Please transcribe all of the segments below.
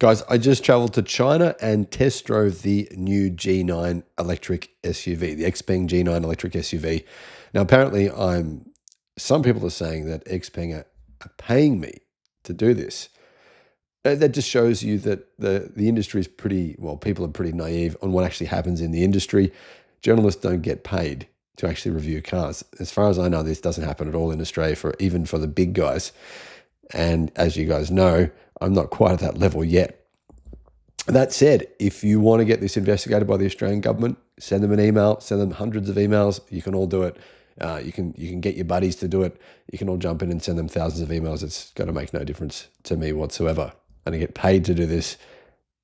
Guys, I just traveled to China and test drove the new G9 electric SUV, the Xpeng G9 electric SUV. Now, apparently, some people are saying that Xpeng are paying me to do this. That just shows you that the industry is pretty, well, people are pretty naive on what actually happens in the industry. Journalists don't get paid to actually review cars. As far as I know, this doesn't happen at all in Australia, even for the big guys. And as you guys know, I'm not quite at that level yet. That said, if you want to get this investigated by the Australian government, send them an email, send them hundreds of emails. You can all do it. You can get your buddies to do it. You can all jump in and send them thousands of emails. It's going to make no difference to me whatsoever. And I get paid to do this,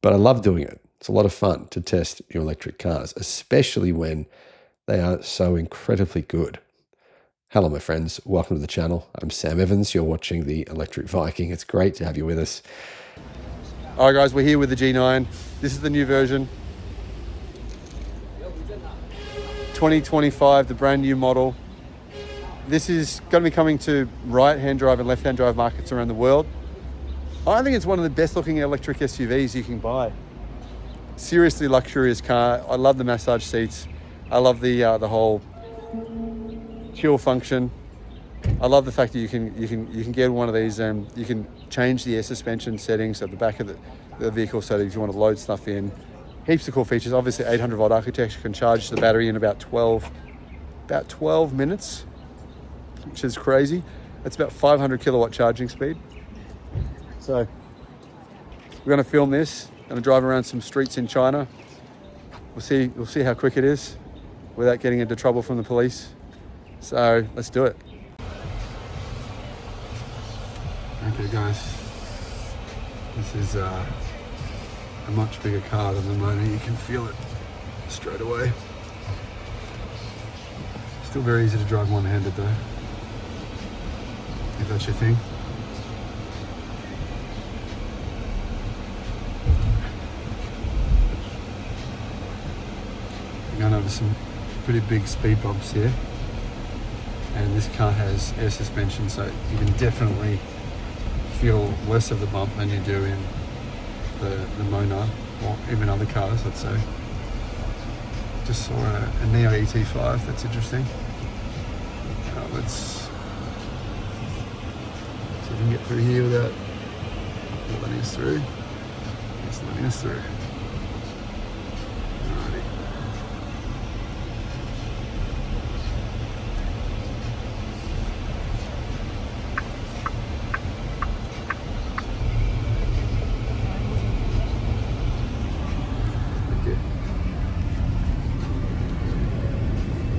but I love doing it. It's a lot of fun to test your electric cars, especially when they are so incredibly good. Hello, my friends. Welcome to the channel. I'm Sam Evans. You're watching the Electric Viking. It's great to have you with us. All right, guys, we're here with the G9. This is the new version. 2025, the brand new model. This is going to be coming to right-hand drive and left-hand drive markets around the world. I think it's one of the best looking electric SUVs you can buy. Seriously luxurious car. I love the massage seats. I love the whole chill function. I love the fact that you can get one of these and you can change the air suspension settings at the back of the vehicle so that if you want to load stuff in. Heaps of cool features. Obviously 800 volt architecture, can charge the battery in about 12 minutes, which is crazy. It's about 500 kilowatt charging speed. So we're going to film this, going to drive around some streets in China. We'll see how quick it is without getting into trouble from the police. So let's do it. Okay guys, this is a much bigger car than the motor. You can feel it straight away. Still very easy to drive one-handed though, if that's your thing. We're going over some pretty big speed bumps here, and this car has air suspension, so you can definitely feel less of the bump than you do in the Mona or even other cars, I'd say. Just saw a Neo ET5, that's interesting. Let's see if we can get through here without letting us through. It's letting us through. Alrighty.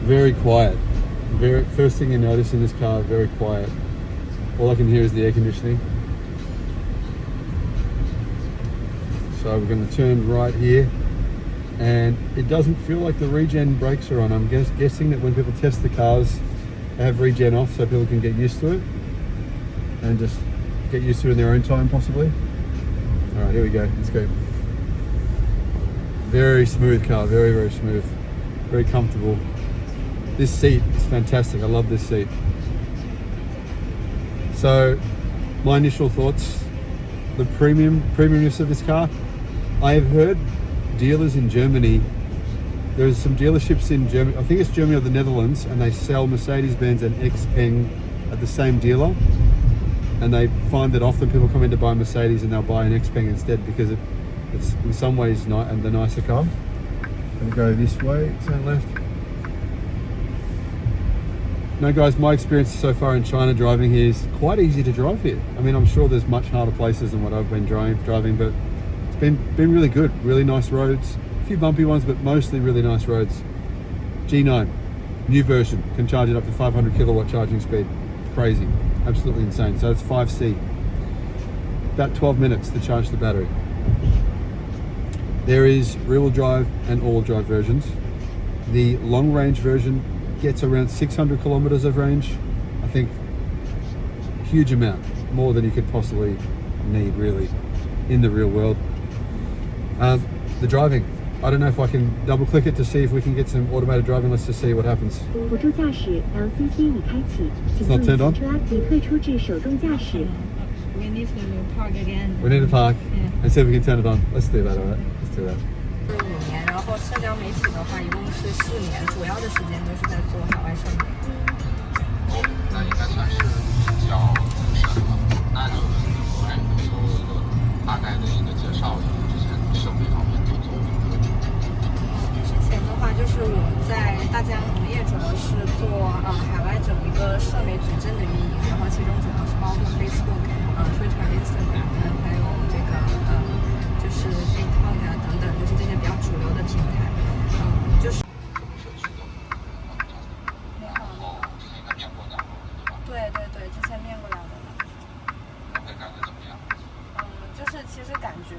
Very quiet. First thing you notice in this car, very quiet. All I can hear is the air conditioning. So we're going to turn right here, and it doesn't feel like the regen brakes are on. I'm guessing that when people test the cars, they have regen off so people can get used to it and just get used to it in their own time possibly. All right, here we go. Let's go. Very smooth car, very, very smooth, very comfortable. This seat is fantastic. I love this seat. So my initial thoughts, the premiumness of this car. I have heard dealers in Germany, there's some dealerships in Germany, I think it's Germany or the Netherlands, and they sell Mercedes-Benz and XPENG at the same dealer, and they find that often people come in to buy a Mercedes and they'll buy an XPENG instead because it's in some ways the nicer car. I'm going to go this way, turn left. No guys, my experience so far in China driving here is quite easy to drive here. I mean, I'm sure there's much harder places than what I've been driving, but it's been really good. Really nice roads, a few bumpy ones, but mostly really nice roads. G9, new version, can charge it up to 500 kilowatt charging speed. Crazy, absolutely insane. So it's 5C. About 12 minutes to charge the battery. There is rear-wheel drive and all-wheel drive versions. The long-range version gets around 600 kilometers of range. I think huge amount, more than you could possibly need really in the real world. The driving, I don't know if I can double click it to see if we can get some automated driving. Let's just see what happens. It's not turned on. We need to park again. We need to park. Yeah. Let's see if we can turn it on. Let's do that, alright? Let's do that. 5年，然后社交媒体的话一共是4年，主要的时间都是在做海外社媒。那应该算是比较资深了。那就我还可以有一个大概的一个介绍，之前设备方面都做过。之前的话就是我在大疆农业主要是做海外整一个社媒矩阵的运营，然后其中主要是包括 Facebook、Twitter、Instagram，还有这个就是 TikTok 啊等等，就是这些比较主流的平台，就是。对对对，之前面过2个了。感觉怎么样？就是其实感觉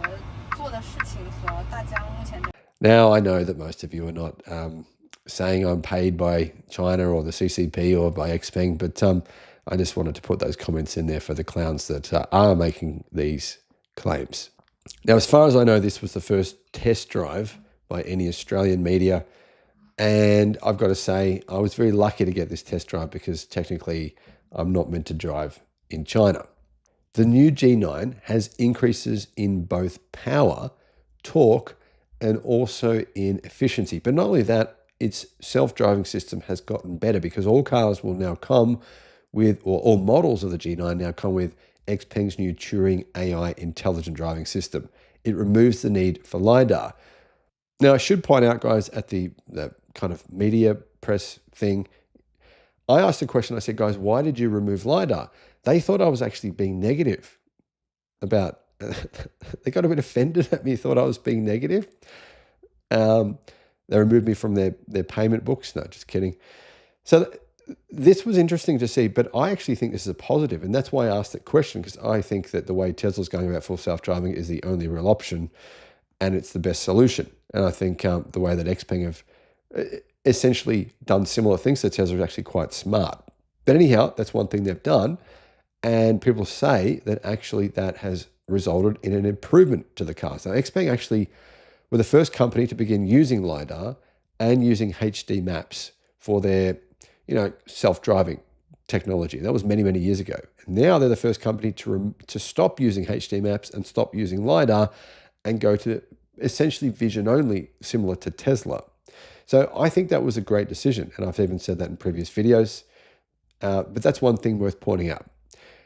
做的事情和大疆目前的。Now, I know that most of you are not saying I'm paid by China or the CCP or by Xpeng, but I just wanted to put those comments in there for the clowns that are making these claims. Now, as far as I know, this was the first test drive by any Australian media, and I've got to say I was very lucky to get this test drive because technically I'm not meant to drive in China. The new G9 has increases in both power, torque, and also in efficiency. But not only that, its self-driving system has gotten better because all cars will now come with, or all models of the G9 now come with Xpeng's new Turing AI intelligent driving system. It removes the need for LiDAR. Now, I should point out, guys, at the kind of media press thing, I asked a question. I said, guys, why did you remove LiDAR? They thought I was actually being negative about, they got a bit offended at me, thought I was being negative. They removed me from their payment books. No, just kidding. So this was interesting to see, but I actually think this is a positive. And that's why I asked that question, because I think that the way Tesla's going about full self-driving is the only real option and it's the best solution. And I think the way that Xpeng have essentially done similar things to Tesla is actually quite smart. But anyhow, that's one thing they've done. And people say that actually that has resulted in an improvement to the cars. Now, Xpeng actually were the first company to begin using LiDAR and using HD maps for their, self-driving technology. That was many, many years ago. And now they're the first company to stop using HD maps and stop using LiDAR and go to essentially vision only, similar to Tesla. So I think that was a great decision. And I've even said that in previous videos. But that's one thing worth pointing out.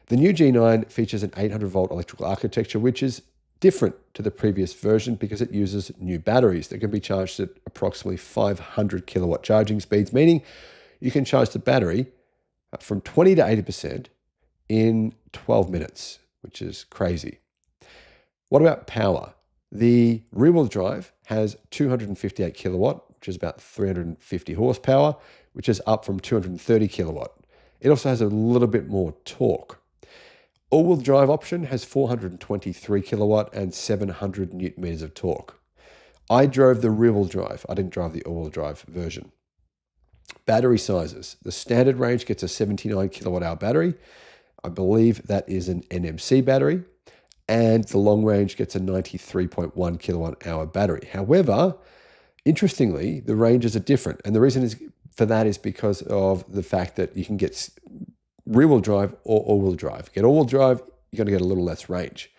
The new G9 features an 800-volt electrical architecture, which is different to the previous version because it uses new batteries that can be charged at approximately 500 kilowatt charging speeds, meaning you can charge the battery from 20 to 80% in 12 minutes, which is crazy. What about power? The rear-wheel drive has 258 kilowatt, which is about 350 horsepower, which is up from 230 kilowatt. It also has a little bit more torque. All-wheel drive option has 423 kilowatt and 700 newton meters of torque. I drove the rear-wheel drive. I didn't drive the all-wheel drive version. Battery sizes. The standard range gets a 79 kilowatt hour battery. I believe that is an NMC battery. And the long range gets a 93.1 kilowatt hour battery. However, interestingly, the ranges are different. And the reason for that is because of the fact that you can get rear-wheel drive or all-wheel drive. Get all-wheel drive, you're going to get a little less range.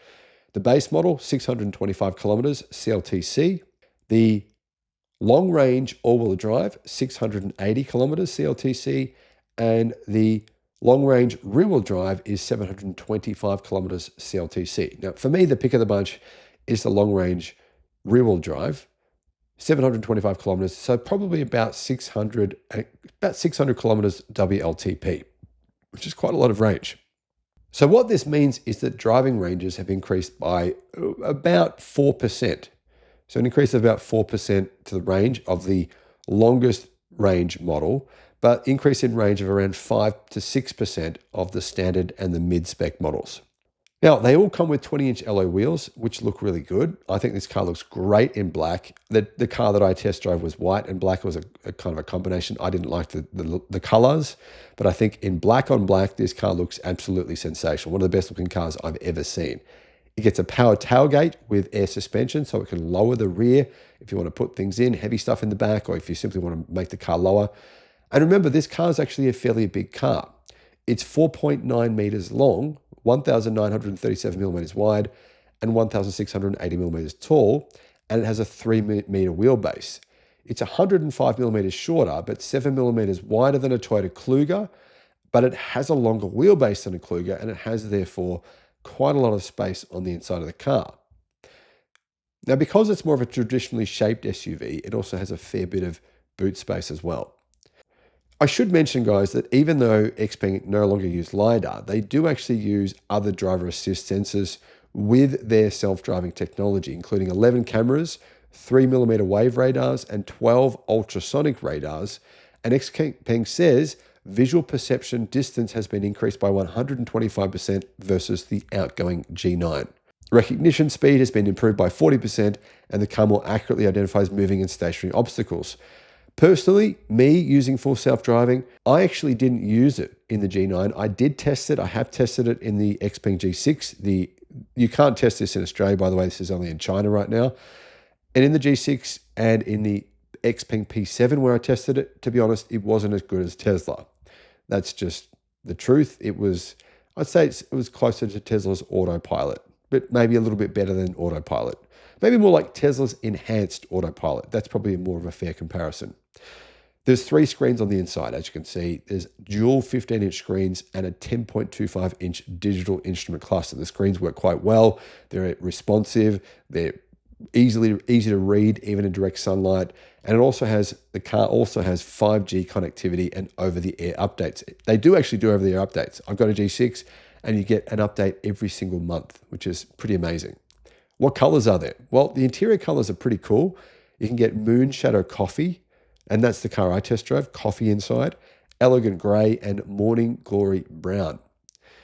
The base model, 625 kilometers CLTC. The long-range all-wheel drive, 680 kilometers CLTC. And the long-range rear-wheel drive is 725 kilometers CLTC. Now, for me, the pick of the bunch is the long-range rear-wheel drive, 725 kilometers, so probably about 600 kilometers WLTP, which is quite a lot of range. So what this means is that driving ranges have increased by about 4%. So an increase of about 4% to the range of the longest range model, but increase in range of around 5 to 6% of the standard and the mid-spec models. Now, they all come with 20-inch alloy wheels, which look really good. I think this car looks great in black. The car that I test drove was white, and black was a kind of a combination. I didn't like the colors, but I think in black on black, this car looks absolutely sensational. One of the best looking cars I've ever seen. It gets a power tailgate with air suspension, so it can lower the rear if you want to put things in, heavy stuff in the back, or if you simply want to make the car lower. And remember, this car is actually a fairly big car. It's 4.9 meters long, 1,937 millimeters wide, and 1,680 millimeters tall, and it has a 3-meter wheelbase. It's 105 millimeters shorter, but 7 millimeters wider than a Toyota Kluger, but it has a longer wheelbase than a Kluger, and it has therefore quite a lot of space on the inside of the car. Now, because it's more of a traditionally shaped SUV, it also has a fair bit of boot space as well. I should mention, guys, that even though Xpeng no longer use LiDAR, they do actually use other driver assist sensors with their self-driving technology, including 11 cameras, 3mm wave radars, and 12 ultrasonic radars. And Xpeng says visual perception distance has been increased by 125% versus the outgoing G9. Recognition speed has been improved by 40%, and the car more accurately identifies moving and stationary obstacles. Personally, me using full self-driving, I actually didn't use it in the G9. I did test it. I have tested it in the XPENG G6. You can't test this in Australia, by the way. This is only in China right now. And in the G6 and in the Xpeng P7 where I tested it, to be honest, it wasn't as good as Tesla. That's just the truth. I'd say it was closer to Tesla's autopilot, but maybe a little bit better than autopilot. Maybe more like Tesla's enhanced autopilot. That's probably more of a fair comparison. There's 3 screens on the inside, as you can see. There's dual 15-inch screens and a 10.25-inch digital instrument cluster. The screens work quite well. They're responsive. They're easy to read, even in direct sunlight. And the car also has 5G connectivity and over-the-air updates. They do actually do over-the-air updates. I've got a G6, and you get an update every single month, which is pretty amazing. What colors are there? Well, the interior colors are pretty cool. You can get Moon Shadow Coffee, and that's the car I test drove, coffee inside, Elegant Grey, and Morning Glory Brown.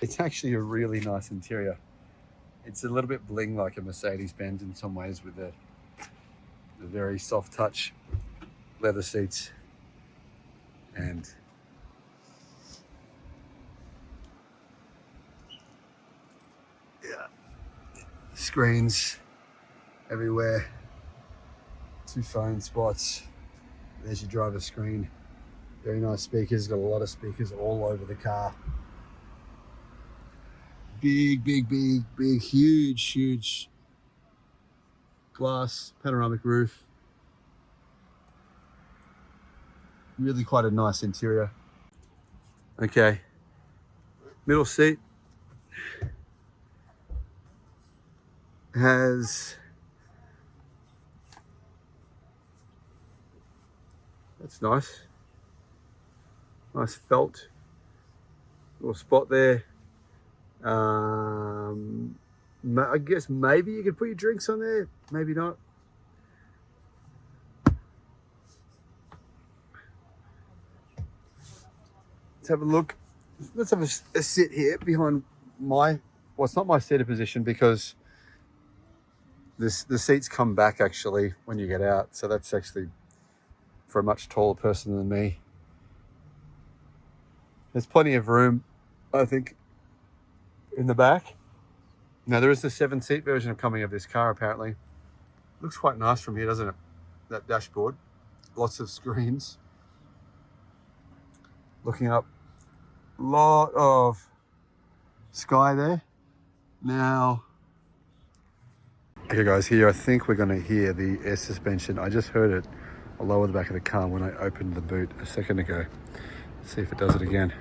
It's actually a really nice interior. It's a little bit bling like a Mercedes-Benz in some ways, with the very soft touch leather seats and screens everywhere, 2 phone spots. There's your driver's screen. Very nice speakers, got a lot of speakers all over the car. Big, huge glass panoramic roof. Really quite a nice interior. Okay, middle seat has, that's nice felt little spot there. I guess maybe you could put your drinks on there, maybe not. Let's have a look. Let's have a sit here behind well, it's not my seated position because the seats come back actually when you get out. So that's actually for a much taller person than me. There's plenty of room, I think, in the back. Now there is the 7-seat version coming of this car apparently. Looks quite nice from here, doesn't it? That dashboard, lots of screens. Looking up, lot of sky there. Now, okay guys, here I think we're gonna hear the air suspension. I just heard it. I'll lower the back of the car when I opened the boot a second ago. Let's see if it does it again.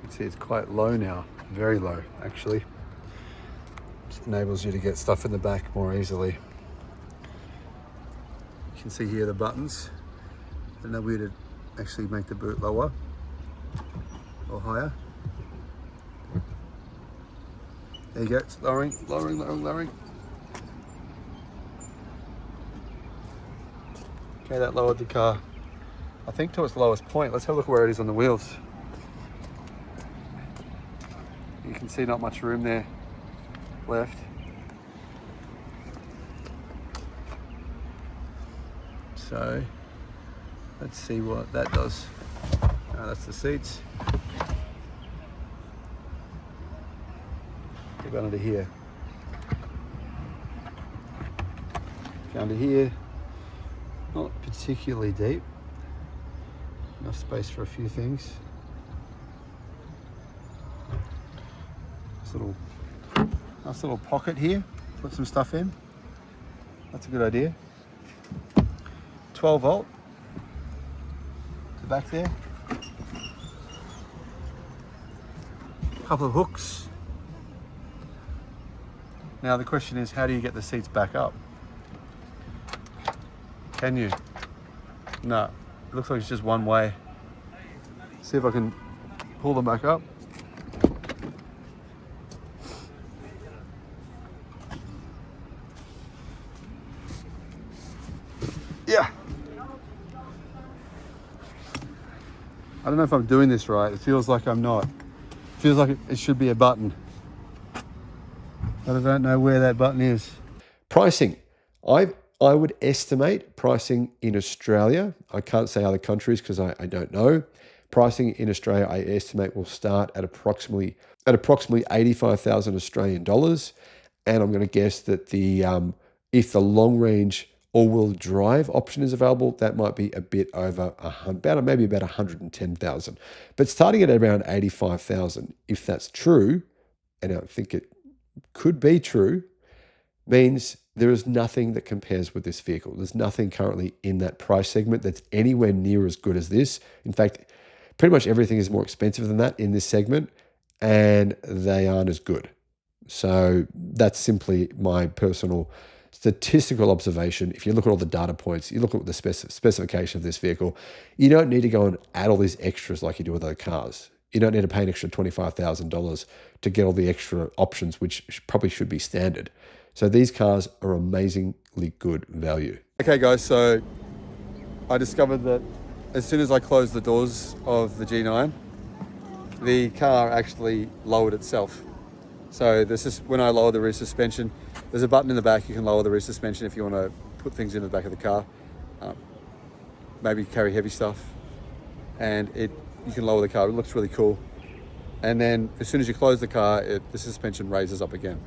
See, it's quite low now, very low actually. Just enables you to get stuff in the back more easily. You can see here the buttons. I know we to actually make the boot lower or higher. There you go, it's lowering. Okay, that lowered the car, I think, to its lowest point. Let's have a look where it is on the wheels. You can see not much room there left. So let's see what that does. That's the seats. Get down to here. Down to here. Not particularly deep. Enough space for a few things. Nice little pocket here. Put some stuff in. That's a good idea. 12 volt. The back there. Couple of hooks. Now the question is, how do you get the seats back up? Can you? No, it looks like it's just one way. See if I can pull them back up. Yeah. I don't know if I'm doing this right. It feels like I'm not. It feels like it should be a button. But I don't know where that button is. Pricing. I would estimate pricing in Australia. I can't say other countries because I don't know. Pricing in Australia, I estimate, will start at approximately 85,000 Australian dollars. And I'm going to guess that if the long range all-wheel drive option is available, that might be a bit over maybe about 110,000. But starting at around 85,000, if that's true, and I think it could be true, means there is nothing that compares with this vehicle. There's nothing currently in that price segment that's anywhere near as good as this. In fact, pretty much everything is more expensive than that in this segment, and they aren't as good. So that's simply my personal statistical observation. If you look at all the data points, you look at the specification of this vehicle, you don't need to go and add all these extras like you do with other cars. You don't need to pay an extra $25,000 to get all the extra options, which probably should be standard. So these cars are amazingly good value. Okay guys, so I discovered that as soon as I closed the doors of the G9, the car actually lowered itself. So this is when I lower the rear suspension. There's a button in the back. You can lower the rear suspension if you want to put things in the back of the car. Maybe carry heavy stuff, and you can lower the car. It looks really cool. And then as soon as you close the car, the suspension raises up again.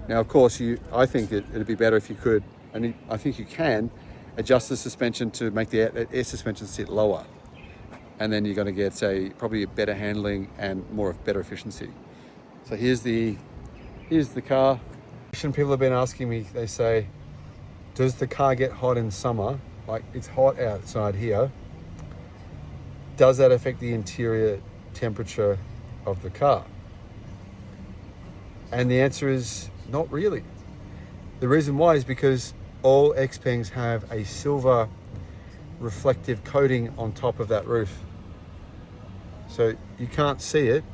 Now, of course, I think it'd be better if you could, and I think you can, adjust the suspension to make the air suspension sit lower. And then you're going to get probably a better handling and better efficiency. So here's the car. People have been asking me, they say, does the car get hot in summer? Like, it's hot outside here. Does that affect the interior temperature of the car? And the answer is not really. The reason why is because all Xpengs have a silver reflective coating on top of that roof. So you can't see it,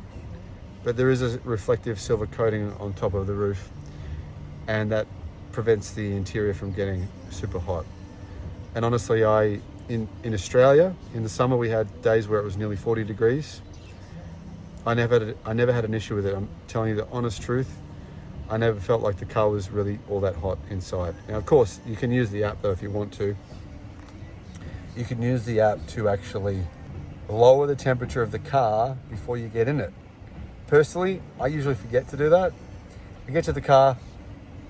but there is a reflective silver coating on top of the roof, and that prevents the interior from getting super hot. And honestly, in Australia, in the summer, we had days where it was nearly 40 degrees. I never had an issue with it. I'm telling you the honest truth. I never felt like the car was really all that hot inside. Now, of course, you can use the app though if you want to. You can use the app to actually lower the temperature of the car before you get in it. Personally, I usually forget to do that. I get to the car,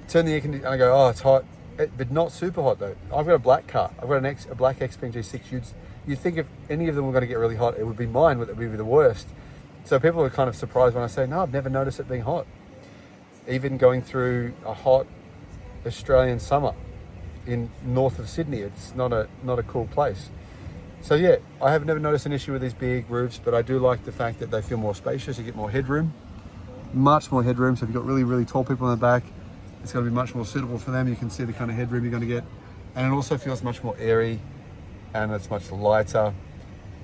turn the air conditioner, and I go, oh, it's hot, but not super hot though. I've got a black car. I've got a black XPENG G6. You'd think if any of them were going to get really hot, it would be mine, it would be the worst. So people are kind of surprised when I say, no, I've never noticed it being hot. Even going through a hot Australian summer in north of Sydney, it's not a cool place. So yeah, I have never noticed an issue with these big roofs, but I do like the fact that they feel more spacious. You get more headroom, much more headroom. So if you've got really, really tall people in the back, it's going to be much more suitable for them. You can see the kind of headroom you're going to get. And it also feels much more airy, and it's much lighter.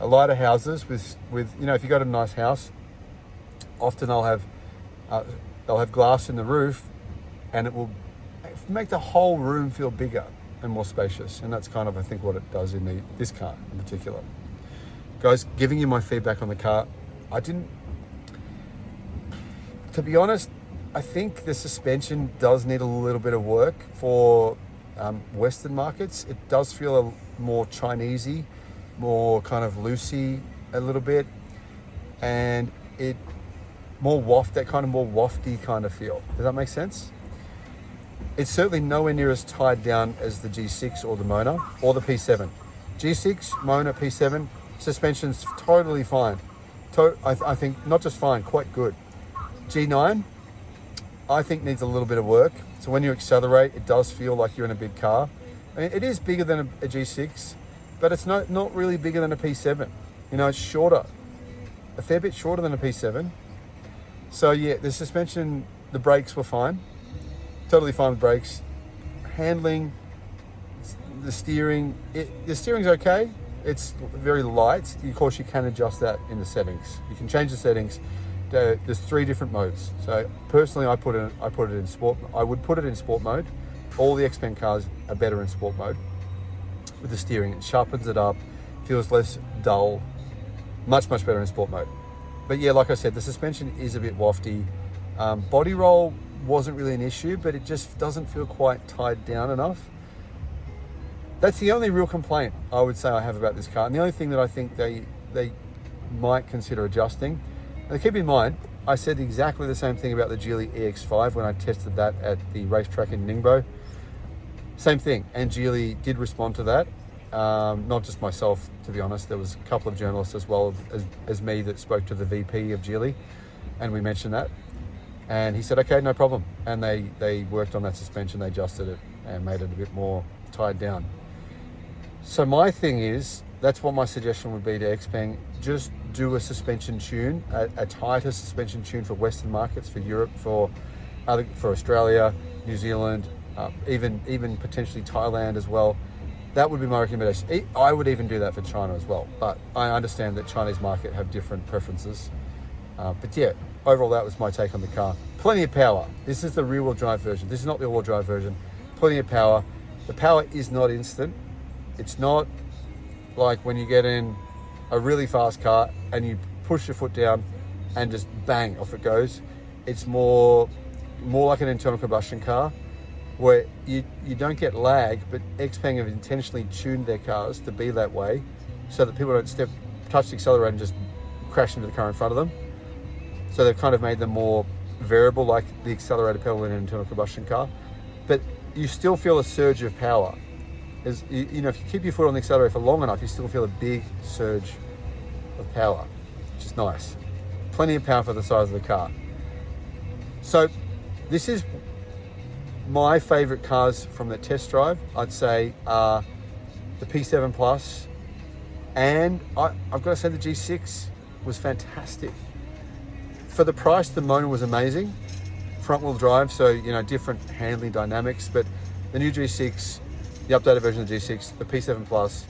Lighter houses with if you go to a nice house, often they'll have glass in the roof, and it will make the whole room feel bigger and more spacious. And that's kind of, I think, what it does in this car in particular. Guys, giving you my feedback on the car, to be honest, I think the suspension does need a little bit of work for Western markets. It does feel more Chinesey, more kind of loosey a little bit, and that kind of more wafty kind of feel. Does that make sense? It's certainly nowhere near as tied down as the G6 or the Mona or the P7. G6, Mona, P7, Suspension's totally fine. I think not just fine, quite good. G9, I think needs a little bit of work. So when you accelerate, it does feel like you're in a big car. I mean, it is bigger than a G6, but it's not really bigger than a P7. You know, it's shorter, a fair bit shorter than a P7. So yeah, the suspension, the brakes were fine. Totally fine with brakes. Handling, the steering's okay. It's very light. Of course, you can adjust that in the settings. You can change the settings. There's 3 different modes. So personally, I put it in sport. I would put it in sport mode. All the Xpeng cars are better in sport mode with the steering. It sharpens it up, feels less dull, much better in sport mode. But yeah, like I said, the suspension is a bit wafty. Body roll wasn't really an issue, but it just doesn't feel quite tied down enough. That's the only real complaint I would say I have about this car. And the only thing that I think they might consider adjusting. Now keep in mind, I said exactly the same thing about the Geely EX5 when I tested that at the racetrack in Ningbo. Same thing, and Geely did respond to that. Not just myself, to be honest. There was a couple of journalists as well as me that spoke to the VP of Geely, and we mentioned that. And he said, okay, no problem. And they worked on that suspension, they adjusted it and made it a bit more tied down. So my thing is, that's what my suggestion would be to Xpeng. Just do a suspension tune, a tighter suspension tune for Western markets, for Europe, for Australia, New Zealand, even potentially Thailand as well. That would be my recommendation. I would even do that for China as well. But I understand that Chinese market have different preferences. But yeah, overall that was my take on the car. Plenty of power. This is the rear-wheel drive version. This is not the all-wheel drive version. Plenty of power. The power is not instant. It's not like when you get in a really fast car and you push your foot down and just bang, off it goes. It's more like an internal combustion car where you don't get lag, but Xpeng have intentionally tuned their cars to be that way so that people don't touch the accelerator and just crash into the car in front of them. So they've kind of made them more variable, like the accelerator pedal in an internal combustion car. But you still feel a surge of power. You know, if you keep your foot on the accelerator for long enough, you still feel a big surge of power, which is nice. Plenty of power for the size of the car. So this is my favorite cars from the test drive. I'd say are the P7 Plus, and I've got to say the G6 was fantastic. For the price, the motor was amazing. Front wheel drive, so you know, different handling dynamics, but the new G6, the updated version of the G6, the P7 Plus,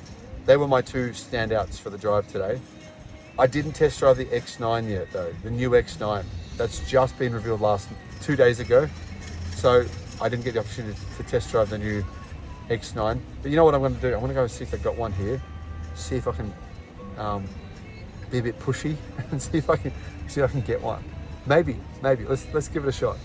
they were my 2 standouts for the drive today. I didn't test drive the X9 yet though, the new X9. That's just been revealed 2 days ago. So I didn't get the opportunity to test drive the new X9. But you know what I'm going to do? I'm going to go see if they've got one here. See if I can be a bit pushy and see if I can get one. Maybe. Let's give it a shot.